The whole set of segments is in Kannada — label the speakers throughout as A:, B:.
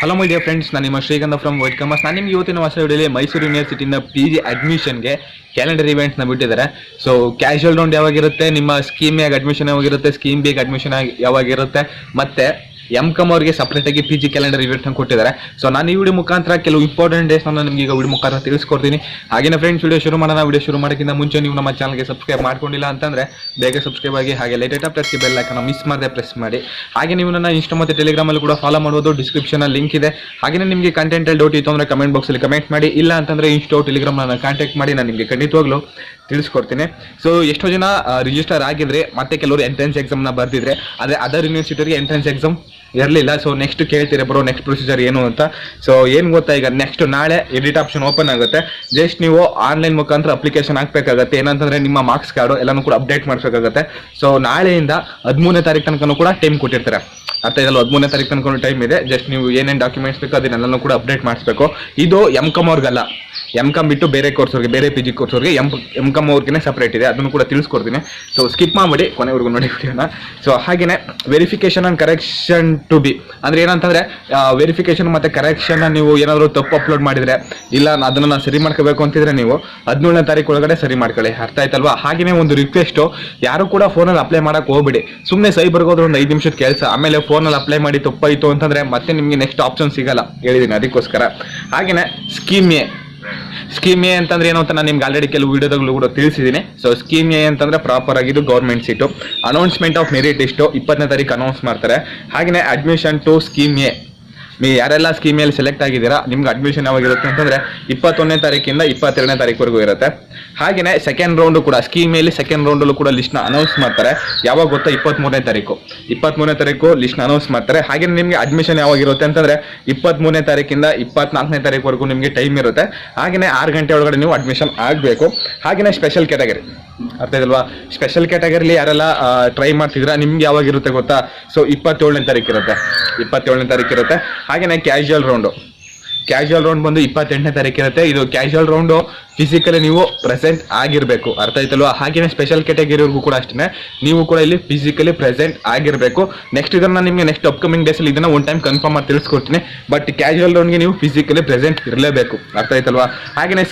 A: ಹಲೋ ಮೈ ಡಿಯರ್ ಫ್ರೆಂಡ್ಸ್, ನಾನು ನಿಮ್ಮ ಶ್ರೀಗಂಧ ಫ್ರಮ್ ವೈಟ್ ಕಾಮರ್ಸ್. ನಾನು ನಿಮ್ಗೆ ಇವತ್ತಿನ ಹೊಸ ವಿಡಿಯೋಲಿ ಮೈಸೂರು ಯೂನಿವರ್ಸಿಟಿಯಿಂದ PG ಅಡ್ಮಿಷನ್ಗೆ ಕ್ಯಾಲೆಂಡರ್ ಇವೆಂಟ್ಸ್ನ ಬಿಟ್ಟಿದ್ದಾರೆ. ಸೊ ಕ್ಯಾಶುವಲ್ ರೌಂಡ್ ಯಾವಾಗಿರುತ್ತೆ, ನಿಮ್ಮ ಸ್ಕೀಮ್ ಆಗಿ ಅಡ್ಮಿಷನ್ ಯಾವಾಗಿರುತ್ತೆ, ಸ್ಕೀಮ್ ಬೇಗ ಅಡ್ಮಿಷನ್ ಯಾವಾಗಿರುತ್ತೆ, ಮತ್ತೆ M.Sc ಅವರಿಗೆ ಸಪ್ರೇಟ್ ಆಗಿ PG ಕ್ಯಾಲೆಂಡರ್ ಇವೆಂಟ್ ಕೊಟ್ಟಿದ್ದಾರೆ. ಸೊ ನಾನು ಈ ವಿಡಿಯೋ ಮುಖಾಂತರ ಕೆಲವು ಇಂಪಾರ್ಟೆಂಟ್ ಡೇಸ್ ನಿಮಗೆ ಈಗ ವಿಡಿಯೋ ಮುಖಾಂತರ ತಿಳಿಸ್ಕೊಡ್ತೀನಿ. ಹಾಗೆ ಫ್ರೆಂಡ್ಸ್, ವಿಡಿಯೋ ಶುರು ಮಾಡೋಣ. ವಿಡಿಯೋ ಶುರು ಮಾಡೋಕ್ಕಿಂತ ಮುಂಚೆ ನೀವು ನಮ್ಮ ಚಾನಲ್ಗೆ ಸಬ್ಸ್ಕ್ರೈಬ್ ಮಾಡ್ಕೊಂಡಿಲ್ಲ ಅಂತಂದ್ರೆ ಬೇಗ ಸಬ್ಸ್ಕ್ರೈಬ್ ಆಗಿ, ಹಾಗೆ latest press bell icon miss ಮಾಡದೆ ಪ್ರೆಸ್ ಮಾಡಿ. ಹಾಗೆ ನೀವು ನನ್ನ ಇನ್ಸ್ಟಾ ಮತ್ತು ಟೆಲಿಗ್ರಾಮಲ್ಲಿ ಕೂಡ ಫಾಲೋ ಮಾಡ್ಬೋದು. ಡಿಸ್ಕ್ರಿಪ್ಷನಲ್ಲಿ ಲಿಂಕ್ ಇದೆ. ಹಾಗೆ ನಿಮಗೆ ಕಂಟೆಂಟಲ್ಲಿ ಡೌಟ್ ಇತ್ತು ಅಂದರೆ ಕಮೆಂಟ್ ಬಾಕ್ಸಲ್ಲಿ ಕಮೆಂಟ್ ಮಾಡಿ. ಇಲ್ಲ ಅಂತಂದರೆ ಇನ್ಸ್ಟಾ ಟೆಲಿಗ್ರಾಮ್ ನನ್ನ ಕಾಂಟ್ಯಾಕ್ಟ್ ಮಾಡಿ, ನಾನು ನಿಮಗೆ ಖಂಡಿತವಾಗ್ಲೂ ತಿಳಿಸ್ಕೊಡ್ತೀನಿ. ಸೊ ಎಷ್ಟೋ ಜನ ರಿಜಿಸ್ಟರ್ ಆಗಿದ್ರೆ ಮತ್ತೆ ಕೆಲವರು ಎಂಟ್ರೆನ್ಸ್ ಎಕ್ಸಾಮ್ನ ಬರ್ದಿದ್ರೆ, ಆದರೆ ಅದರ್ ಯೂನಿವರ್ಸಿಟಿಗೆ ಎಂಟ್ರೆನ್ಸ್ ಎಕ್ಸಾಮ್ ಇರಲಿಲ್ಲ. ಸೊ ನೆಕ್ಸ್ಟ್ ಕೇಳ್ತೀರಾ ಬ್ರೋ, ನೆಕ್ಸ್ಟ್ ಪ್ರೊಸೀಜರ್ ಏನು ಅಂತ. ಸೊ ಏನು ಗೊತ್ತಾ, ಈಗ ನೆಕ್ಸ್ಟ್ ನಾಳೆ ಎಡಿಟ್ ಆಪ್ಷನ್ ಓಪನ್ ಆಗುತ್ತೆ. ಜಸ್ಟ್ ನೀವು ಆನ್ಲೈನ್ ಮುಖಾಂತರ ಅಪ್ಲಿಕೇಶನ್ ಹಾಕಬೇಕಾಗುತ್ತೆ. ಏನಂತಂದರೆ ನಿಮ್ಮ ಮಾರ್ಕ್ಸ್ ಕಾರ್ಡು ಎಲ್ಲನೂ ಕೂಡ ಅಪ್ಡೇಟ್ ಮಾಡಿಸಬೇಕಾಗುತ್ತೆ. ಸೊ ನಾಳೆಯಿಂದ 13ನೇ ತಾರೀಕು ತನಕ ಕೂಡ ಟೈಮ್ ಕೊಟ್ಟಿರ್ತಾರೆ. ಅರ್ಥ ಇದಲ್ಲ, 13ನೇ ತಾರೀಕು ತನಕ ಟೈಮ್ ಇದೆ. ಜಸ್ಟ್ ನೀವು ಏನೇನು ಡಾಕ್ಯುಮೆಂಟ್ಸ್ ಬೇಕೋ ಅದನ್ನೆಲ್ಲನೂ ಕೂಡ ಅಪ್ಡೇಟ್ ಮಾಡಿಸ್ಬೇಕು. ಇದು M.Sc ಅವ್ರಿಗಲ್ಲ, M.Sc ಬಿಟ್ಟು ಬೇರೆ ಕೋರ್ಸ್ವ್ರಿಗೆ, ಬೇರೆ PG ಕೋರ್ಸ್ವ್ರಿಗೆ M.Sc ಅವ್ರಿಗೆ ಸಪ್ರೇಟ್ ಇದೆ. ಅದನ್ನು ಕೂಡ ತಿಳಿಸ್ಕೊಡ್ತೀನಿ. ಸೊ ಸ್ಕಿಪ್ ಮಾಡಿ ಕೊನೆವರೆಗೂ ನೋಡಿ ವಿಡಿಯೋನ. ಸೊ ಹಾಗೆಯೇ verification and correction to be ಅಂದರೆ ಏನಂತಂದರೆ, ವೆರಿಫಿಕೇಶನ್ ಮತ್ತು ಕರೆಕ್ಷನ್ನ ನೀವು ಏನಾದರೂ ತಪ್ಪು ಅಪ್ಲೋಡ್ ಮಾಡಿದರೆ, ಇಲ್ಲ ಅದನ್ನು ನಾನು ಸರಿ ಮಾಡ್ಕೋಬೇಕು ಅಂತಿದ್ರೆ ನೀವು 17ನೇ ತಾರೀಕು ಒಳಗಡೆ ಸರಿ ಮಾಡ್ಕೊಳ್ಳಿ. ಅರ್ಥ ಆಯ್ತಲ್ವಾ? ಹಾಗೆಯೇ ಒಂದು ರಿಕ್ವೆಸ್ಟು, ಯಾರು ಕೂಡ ಫೋನಲ್ಲಿ ಅಪ್ಲೈ ಮಾಡೋಕ್ಕೆ ಹೋಗ್ಬಿಡಿ. ಸುಮ್ಮನೆ ಸೈಬರ್ಗೆ ಹೋದ್ರೆ ಒಂದು 5 ನಿಮಿಷದ ಕೆಲಸ, ಆಮೇಲೆ ಫೋನಲ್ಲಿ ಅಪ್ಲೈ ಮಾಡಿ ತಪ್ಪಾಯಿತು ಅಂತಂದರೆ ಮತ್ತೆ ನಿಮಗೆ ನೆಕ್ಸ್ಟ್ ಆಪ್ಷನ್ ಸಿಗಲ್ಲ, ಹೇಳಿದ್ದೀನಿ ಅದಕ್ಕೋಸ್ಕರ. ಹಾಗೆಯೇ ಸ್ಕೀಮ್ ಎ ಅಂತಂದ್ರೆ ಏನು ಅಂತ ನಾನು ನಿಮ್ಗೆ ಆಲ್ರೆಡಿ ಕೆಲವು ವಿಡಿಯೋದಲ್ಲೂ ಕೂಡ ತಿಳಿಸಿದ್ದೀನಿ. ಸೊ ಸ್ಕೀಮ್ ಎ ಅಂತಂದ್ರೆ ಪ್ರಾಪರ್ ಆಗಿದ್ದು government seat. Announcement of merit list 20ನೇ ತಾರೀಕು ಅನೌನ್ಸ್ ಮಾಡ್ತಾರೆ. ಹಾಗೆಯೇ ಅಡ್ಮಿಷನ್ ಟು ಸ್ಕೀಮ್ ಎ, ನೀವು ಯಾರೆಲ್ಲ ಸ್ಕೀಮಿಯಲ್ಲಿ ಸೆಲೆಕ್ಟ್ ಆಗಿದ್ದೀರಾ ನಿಮ್ಗೆ ಅಡ್ಮಿಷನ್ ಯಾವಾಗಿರುತ್ತೆ ಅಂತಂದರೆ 21ನೇ ತಾರೀಕಿಂದ 22ನೇ ತಾರೀಕುವರೆಗೂ ಇರುತ್ತೆ. ಹಾಗೆಯೇ ಸೆಕೆಂಡ್ ರೌಂಡು ಕೂಡ ಸ್ಕೀಮಿಯಲ್ಲಿ ಸೆಕೆಂಡ್ ರೌಂಡಲ್ಲೂ ಕೂಡ ಲಿಸ್ಟ್ನ ಅನೌನ್ಸ್ ಮಾಡ್ತಾರೆ. ಯಾವಾಗ ಗೊತ್ತಾ? 23ನೇ ತಾರೀಕು ಲಿಸ್ಟ್ನ ಅನೌನ್ಸ್ ಮಾಡ್ತಾರೆ. ಹಾಗೆ ನಿಮಗೆ ಅಡ್ಮಿಷನ್ ಯಾವಾಗಿರುತ್ತೆ ಅಂತಂದರೆ 23ನೇ ತಾರೀಕಿಂದ 24ನೇ ತಾರೀಕುವರೆಗೂ ನಿಮಗೆ ಟೈಮ್ ಇರುತ್ತೆ. ಹಾಗೆಯೇ 6 ಗಂಟೆ ಒಳಗಡೆ ನೀವು ಅಡ್ಮಿಷನ್ ಆಗಬೇಕು. ಹಾಗೆಯೇ ಸ್ಪೆಷಲ್ ಕ್ಯಾಟಗರಿ, ಅರ್ಥ ಇದಲ್ವಾ? ಸ್ಪೆಷಲ್ ಕ್ಯಾಟಗರಿಲಿ ಯಾರೆಲ್ಲ ಟ್ರೈ ಮಾಡ್ತಿದ್ದೀರಾ ನಿಮ್ಗೆ ಯಾವಾಗಿರುತ್ತೆ ಗೊತ್ತಾ? ಸೊ 27ನೇ ತಾರೀಕು ಇರುತ್ತೆ. ಹಾಗೆಯೇ ಕ್ಯಾಶುವಲ್ ರೌಂಡ್ ಬಂದು 28ನೇ ತಾರೀಕು ಇರುತ್ತೆ. ಇದು ಕ್ಯಾಶುವಲ್ ರೌಂಡು ಫಿಸಿಕಲಿ ನೀವು ಪ್ರೆಸೆಂಟ್ ಆಗಿರಬೇಕು. ಅರ್ಥ ಆಯ್ತಲ್ವಾ? ಹಾಗೆಯೇ ಸ್ಪೆಷಲ್ ಕ್ಯಾಟಗರಿವರೆಗೂ ಕೂಡ ಅಷ್ಟೇ, ನೀವು ಕೂಡ ಇಲ್ಲಿ ಫಿಸಿಕಲಿ ಪ್ರೆಸೆಂಟ್ ಆಗಿರಬೇಕು. ನೆಕ್ಸ್ಟ್ ಇದನ್ನು ನಿಮಗೆ ನೆಕ್ಸ್ಟ್ ಅಪ್ಕಮಿಂಗ್ ಡೇಸಲ್ಲಿ ಇದನ್ನು ಒನ್ ಟೈಮ್ ಕನ್ಫರ್ಮ್ ಆಗಿ ತಿಳಿಸ್ಕೊಡ್ತೀನಿ. ಬಟ್ ಕ್ಯಾಶುವಲ್ ರೌಂಡ್ಗೆ ನೀವು ಫಿಸಿಕಲಿ ಪ್ರೆಸೆಂಟ್ ಇರಲೇಬೇಕು. ಅರ್ಥ ಆಯ್ತಲ್ವಾ? ಹಾಗೆಯೇ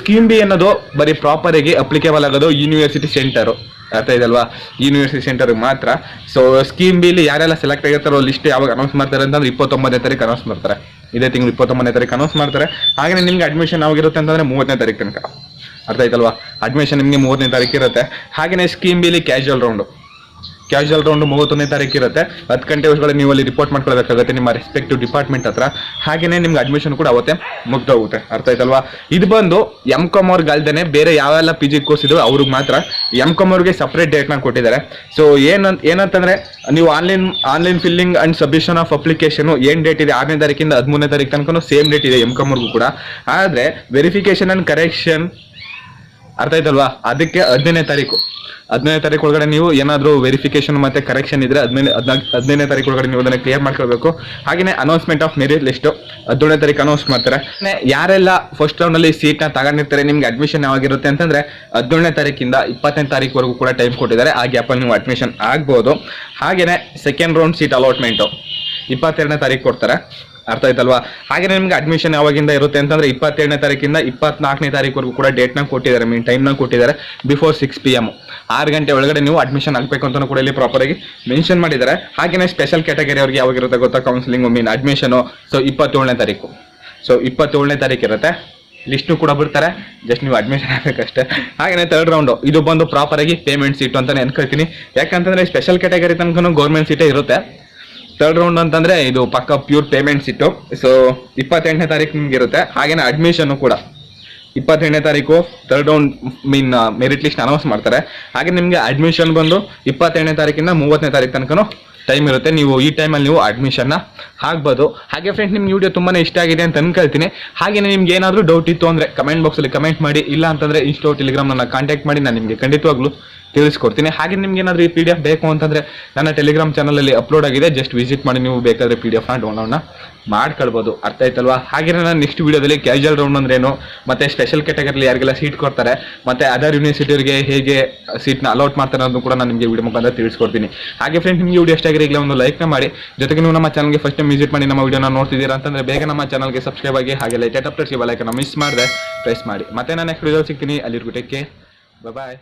A: ಸ್ಕೀಮ್ ಬಿ ಅನ್ನೋದು ಬರೀ ಪ್ರಾಪರಾಗಿ ಅಪ್ಲಿಕೇಬಲ್ ಆಗೋದು ಯೂನಿವರ್ಸಿಟಿ ಸೆಂಟರು. ಅರ್ಥ ಇದಲ್ವಾ? ಯೂನಿವರ್ಸಿಟಿ ಸೆಂಟರ್ಗೆ ಮಾತ್ರ. ಸೊ ಸ್ಕೀಮ್ ಬಿಲಿ ಯಾರೆಲ್ಲ ಸೆಲೆಕ್ಟ್ ಆಗಿರ್ತಾರೋ ಲಿಸ್ಟ್ ಯಾವಾಗ ಅನೌನ್ಸ್ ಮಾಡ್ತಾರೆ ಅಂತಂದ್ರೆ 29ನೇ ತಾರೀಕು ಅನೌನ್ಸ್ ಮಾಡ್ತಾರೆ. ಇದೇ ತಿಂಗಳು 29ನೇ ತಾರೀಕು ಅನೌನ್ಸ್ ಮಾಡ್ತಾರೆ. ಹಾಗೆ ನಿಮ್ಗೆ ಅಡ್ಮಿಷನ್ ಯಾವಾಗಿರುತ್ತೆ ಅಂತಂದ್ರೆ 30ನೇ ತಾರೀಕು ತನಕ. ಅರ್ಥ ಆಯ್ತಲ್ವಾ? ಅಡ್ಮಿಷನ್ ನಿಮಗೆ 30ನೇ ತಾರೀಕು ಇರುತ್ತೆ. ಹಾಗೆಯೇ ಸ್ಕೀಮ್ ಬಿಲಿ ಕ್ಯಾಶುವಲ್ ರೌಂಡು 31ನೇ ತಾರೀಕು ಇರುತ್ತೆ. 10 ಗಂಟೆ ಒಳಗಡೆ ನೀವು ಅಲ್ಲಿ ರಿಪೋರ್ಟ್ ಮಾಡ್ಕೊಳ್ಬೇಕಾಗುತ್ತೆ ನಿಮ್ಮ ರೆಸ್ಪೆಕ್ಟಿವ್ ಡಿಪಾರ್ಟ್ಮೆಂಟ್ ಹತ್ರ. ಹಾಗೆಯೇ ನಿಮ್ಗೆ ಅಡ್ಮಿಷನ್ ಕೂಡ ಅವತ್ತೇ ಮುಗ್ದೋಗುತ್ತೆ. ಅರ್ಥ ಆಯ್ತಲ್ವಾ? ಇದು ಬಂದು M.Sc ಅವ್ರಿಗೆ ಅಲ್ದೇ ಬೇರೆ ಯಾವೆಲ್ಲ PG ಕೋರ್ಸ್ ಇದ್ರು ಅವ್ರಿಗೆ ಮಾತ್ರ M.Sc ಅವ್ರಿಗೆ ಸಪ್ರೇಟ್ ಡೇಟ್ನ ಕೊಟ್ಟಿದ್ದಾರೆ. ಸೊ ಏನಂತಂದ್ರೆ, ನೀವು online filling and submission of application ಏನು ಡೇಟ್ ಇದೆ 6ನೇ ತಾರೀಕಿಂದ 13ನೇ ತಾರೀಕು ತನಕ ಸೇಮ್ ಡೇಟ್ ಇದೆ M.Sc ಅವ್ರಿಗೂ ಕೂಡ. ಆದರೆ ವೆರಿಫಿಕೇಶನ್ ಅಂಡ್ ಕರೆಕ್ಷನ್, ಅರ್ಥ ಆಯ್ತಲ್ವಾ, ಅದಕ್ಕೆ 15ನೇ ತಾರೀಕು ಒಳಗಡೆ ನೀವು ಏನಾದರೂ ವೆರಿಫಿಕೇಶನ್ ಮತ್ತೆ ಕರೆಕ್ಷನ್ ಇದ್ರೆ 15ನೇ ತಾರೀಕು ಒಳಗಡೆ ನೀವು ಅದನ್ನು ಕ್ಲಿಯರ್ ಮಾಡ್ಕೋಬೇಕು. ಹಾಗೆಯೇ ಅನೌನ್ಸ್ಮೆಂಟ್ ಆಫ್ ಮೆರಿಟ್ ಲಿಸ್ಟು 17ನೇ ತಾರೀಕು ಅನೌನ್ಸ್ ಮಾಡ್ತಾರೆ. ಯಾರೆಲ್ಲ ಫಸ್ಟ್ ರೌಂಡಲ್ಲಿ ಸೀಟ್ನ ತಗೊಂಡಿರ್ತಾರೆ ನಿಮ್ಗೆ ಅಡ್ಮಿಷನ್ ಯಾವಾಗಿರುತ್ತೆ ಅಂತಂದ್ರೆ 17ನೇ ತಾರೀಕಿಂದ 20ನೇ ತಾರೀಕುವರೆಗೂ ಕೂಡ ಟೈಮ್ ಕೊಟ್ಟಿದ್ದಾರೆ. ಆ ಗ್ಯಾಪಲ್ಲಿ ನೀವು ಅಡ್ಮಿಷನ್ ಆಗ್ಬೋದು. ಹಾಗೆಯೇ ಸೆಕೆಂಡ್ ರೌಂಡ್ ಸೀಟ್ ಅಲಾಟ್ಮೆಂಟು 22ನೇ ತಾರೀಕು ಕೊಡ್ತಾರೆ. ಅರ್ಥ ಆಯ್ತಲ್ವಾ? ಹಾಗೆ ನಿಮ್ಗೆ ಅಡ್ಮಿಷನ್ ಯಾವಾಗಿಂದ ಇರುತ್ತೆ ಅಂತಂದ್ರೆ 27ನೇ ತಾರೀಕಿಂದ 24ನೇ ತಾರೀಕುವರೆಗೂ ಕೂಡ ಡೇಟ್ನ ಕೊಟ್ಟಿದ್ದಾರೆ, ಟೈಮ್ನ ಕೊಟ್ಟಿದ್ದಾರೆ. ಬಿಫೋರ್ 6 PM 6 ಗಂಟೆ ಒಳಗಡೆ ನೀವು ಅಡ್ಮಿಷನ್ ಆಗಬೇಕು ಅಂತ ಕೂಡ ಇಲ್ಲಿ ಪ್ರಾಪರಾಗಿ ಮೆನ್ಷನ್ ಮಾಡಿದ್ದಾರೆ. ಹಾಗೆಯೇ ಸ್ಪೆಷಲ್ ಕ್ಯಾಟಗರಿ ಅವ್ರಿಗೆ ಯಾವಾಗಿರುತ್ತೆ ಗೊತ್ತಾ? Counselling admission. ಸೊ 27ನೇ ತಾರೀಕು ಇರುತ್ತೆ. ಲಿಸ್ಟು ಕೂಡ ಬಿಡ್ತಾರೆ, ಜಸ್ಟ್ ನೀವು ಅಡ್ಮಿಷನ್ ಆಗಬೇಕಷ್ಟೇ. ಹಾಗೆಯೇ ಥರ್ಡ್ ರೌಂಡು, ಇದು ಬಂದು ಪ್ರಾಪರಾಗಿ ಪೇಮೆಂಟ್ ಸೀಟು ಅಂತ ಅನ್ಕೊಳ್ತೀನಿ. ಯಾಕಂತಂದ್ರೆ ಸ್ಪೆಷಲ್ ಕ್ಯಾಟಗರಿ ತನಕ ಗೌರ್ಮೆಂಟ್ ಸೀಟೇ ಇರುತ್ತೆ. ಥರ್ಡ್ ರೌಂಡ್ ಅಂತಂದ್ರೆ ಇದು ಪಕ್ಕ ಪ್ಯೂರ್ ಪೇಮೆಂಟ್ ಸೀಟು. ಸೊ 28ನೇ ತಾರೀಕು ನಿಮ್ಗೆ ಇರುತ್ತೆ. ಹಾಗೇನೆ ಅಡ್ಮಿಷನ್ ಕೂಡ 28ನೇ ತಾರೀಕು third round merit list announce ಮಾಡ್ತಾರೆ. ಹಾಗೆ ನಿಮಗೆ ಅಡ್ಮಿಷನ್ ಬಂದು 27ನೇ ತಾರೀಕಿಂದ 30ನೇ ತಾರೀಕು ತನಕ ಟೈಮ್ ಇರುತ್ತೆ. ನೀವು ಈ ಟೈಮಲ್ಲಿ ನೀವು ಅಡ್ಮಿಷನ್ನ ಆಗ್ಬೋದು. ಹಾಗೆ ಫ್ರೆಂಡ್ಸ್, ನಿಮ್ಮ ವಿಡಿಯೋ ತುಂಬಾ ಇಷ್ಟ ಆಗಿದೆ ಅಂತ ಅನ್ಕೊಳ್ತೀನಿ. ಹಾಗೆ ನಿಮ್ಗೆ ಏನಾದರೂ ಡೌಟ್ ಇತ್ತು ಅಂದರೆ ಕಮೆಂಟ್ ಬಾಕ್ಸಲ್ಲಿ ಕಮೆಂಟ್ ಮಾಡಿ. ಇಲ್ಲ ಅಂತಂದರೆ ಇನ್ಸ್ಟಾ ಟೆಲಿಗ್ರಾಮ್ ನನ್ನ ಕಾಂಟ್ಯಾಕ್ಟ್ ಮಾಡಿ, ನಾನು ನಿಮಗೆ ಖಂಡಿತವಾಗ್ಲೂ ತಿಳಿಸ್ಕೊಡ್ತೀನಿ. ಹಾಗೆ ನಿಮ್ಗೆ ಏನಾದರೂ ಈ PDF ಬೇಕು ಅಂತಂದರೆ ನನ್ನ ಟೆಲಿಗ್ರಾಮ್ ಚಾನಲಲ್ಲಿ ಅಪ್ಲೋಡ್ ಆಗಿದೆ, ಜಸ್ಟ್ ವಿಸಿಟ್ ಮಾಡಿ ನೀವು ಬೇಕಾದರೆ PDF ಡೌನ್ಲೋಡ್ನ ಮಾಡ್ಕೊಳ್ಬೋದು. ಅರ್ಥ ಆಯ್ತಲ್ವಾ? ಹಾಗೆ ನಾನು ನೆಕ್ಸ್ಟ್ ವೀಡಿಯೋದಲ್ಲಿ ಕ್ಯಾಶುವಲ್ ರೌಂಡ್ ಅಂದ್ರೇನು, ಮತ್ತು ಸ್ಪೆಷಲ್ ಕ್ಯಾಟಗರಿಲಿ ಯಾರಿಗೆಲ್ಲ ಸೀಟ್ ಕೊಡ್ತಾರೆ, ಮತ್ತು ಅದರ್ ಯೂನಿವರ್ಸಿಟಿಯವರಿಗೆ ಹೇಗೆ ಸೀಟ್ನ ಅಲೌಟ್ ಮಾಡ್ತಾರೆ ಅನ್ನೋದು ಕೂಡ ನಾನು ನಿಮಗೆ ವಿಡಿಯೋ ಮುಖಾಂತರ ತಿಳಿಸ್ಕೊಡ್ತೀನಿ. ಹಾಗೆ ಫ್ರೆಂಡ್ಸ್, ನಿಮಗೆ ವಿಡಿಯೋ ಎಷ್ಟಾಗಿದೆ ಈಗಲೇ ಒಂದು ಲೈಕ್ನ ಮಾಡಿ, ಜೊತೆಗೆ ನೀವು ನಮ್ಮ ಚಾನಲ್ಗೆ ಫಸ್ಟ್ ಟೈಮ್ ವಿಸಿಟ್ ಮಾಡಿ ನಮ್ಮ ವಿಡಿಯೋನ ನೋಡ್ತಿದ್ದೀರಾ ಅಂತಂದರೆ ಬೇಗ ನಮ್ಮ ಚಾನಲ್ಗೆ ಸಬ್ಸ್ಕ್ರೈಬ್ ಆಗಿ, ಹಾಗೆ ಲೇಟೆಸ್ಟ್ ಅಪ್ಡೇಟ್ಸ್ಗೆ ಬೆಲ್ ಐಕಾನ್ ಮಿಸ್ ಮಾಡಿದೆ ಪ್ರೆಸ್ ಮಾಡಿ. ಮತ್ತೆ ನಾನು ನೆಕ್ಸ್ಟ್ ವಿಡಿಯೋ ಸಿಗ್ತೀನಿ. ಅಲ್ಲಿವರೆಗೂ ಟೇಕ್ ಕೇರ್, ಬಾಯ್.